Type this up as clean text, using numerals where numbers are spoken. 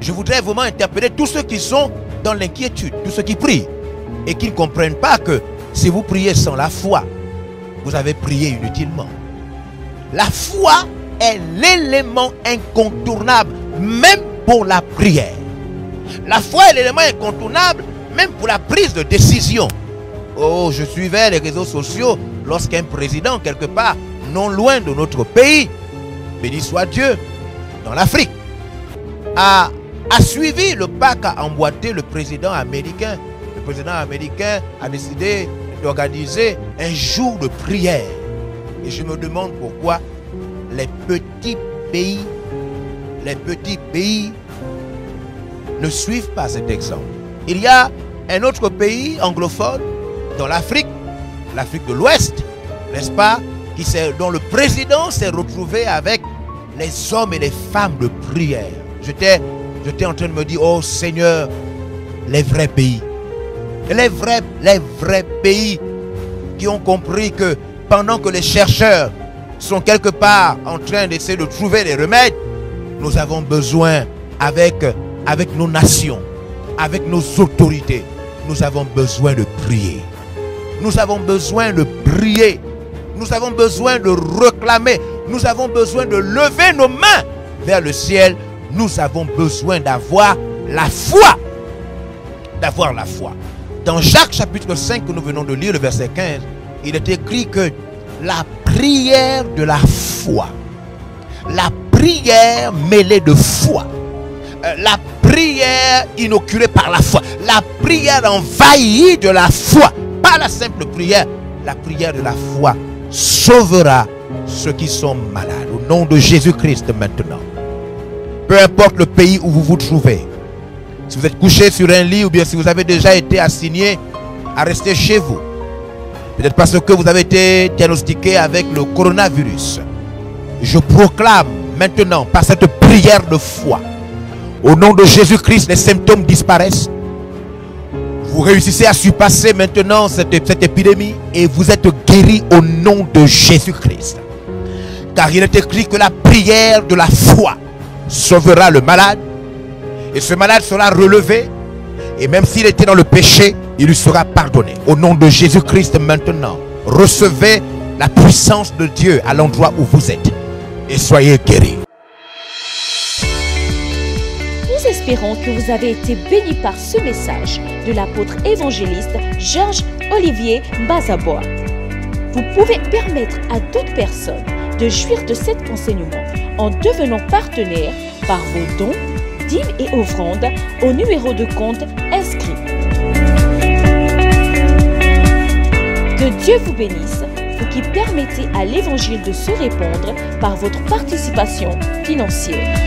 je voudrais vraiment interpeller tous ceux qui sont dans l'inquiétude, tous ceux qui prient et qui ne comprennent pas que si vous priez sans la foi, vous avez prié inutilement. La foi est l'élément incontournable, même pour la prière. La foi est l'élément incontournable, même pour la prise de décision. Oh, je suivais les réseaux sociaux lorsqu'un président, quelque part, non loin de notre pays, béni soit Dieu, dans l'Afrique, a suivi le pas qu'a emboîté le président américain. Le président américain a décidé d'organiser un jour de prière. Et je me demande pourquoi les petits pays ne suivent pas cet exemple. Il y a un autre pays anglophone dans l'Afrique, l'Afrique de l'Ouest, n'est-ce pas, dont le président s'est retrouvé avec les hommes et les femmes de prière. J'étais en train de me dire, oh Seigneur, les vrais pays, les vrais pays qui ont compris que pendant que les chercheurs sont quelque part en train d'essayer de trouver les remèdes, nous avons besoin, avec nos nations, avec nos autorités, nous avons besoin de prier. Nous avons besoin de prier. Nous avons besoin de réclamer. Nous avons besoin de lever nos mains vers le ciel. Nous avons besoin d'avoir la foi. D'avoir la foi. Dans Jacques chapitre 5 que nous venons de lire, le verset 15, il est écrit que la prière de la foi, la prière mêlée de foi, la prière inoculée par la foi, la prière envahie de la foi, pas la simple prière, la prière de la foi sauvera ceux qui sont malades. Au nom de Jésus-Christ maintenant. Peu importe le pays où vous vous trouvez, si vous êtes couché sur un lit ou bien si vous avez déjà été assigné à rester chez vous, peut-être parce que vous avez été diagnostiqué avec le coronavirus, je proclame maintenant par cette prière de foi, au nom de Jésus-Christ, les symptômes disparaissent. Vous réussissez à surpasser maintenant cette épidémie et vous êtes guéris au nom de Jésus-Christ. Car il est écrit que la prière de la foi sauvera le malade et ce malade sera relevé et même s'il était dans le péché, il lui sera pardonné. Au nom de Jésus-Christ maintenant, recevez la puissance de Dieu à l'endroit où vous êtes et soyez guéris. Nous espérons que vous avez été bénis par ce message de l'apôtre évangéliste Georges Olivier Bazaboa. Vous pouvez permettre à d'autres personnes de jouir de cet enseignement en devenant partenaire par vos dons, dîmes et offrandes au numéro de compte inscrit. Que Dieu vous bénisse, vous qui permettez à l'évangile de se répandre par votre participation financière.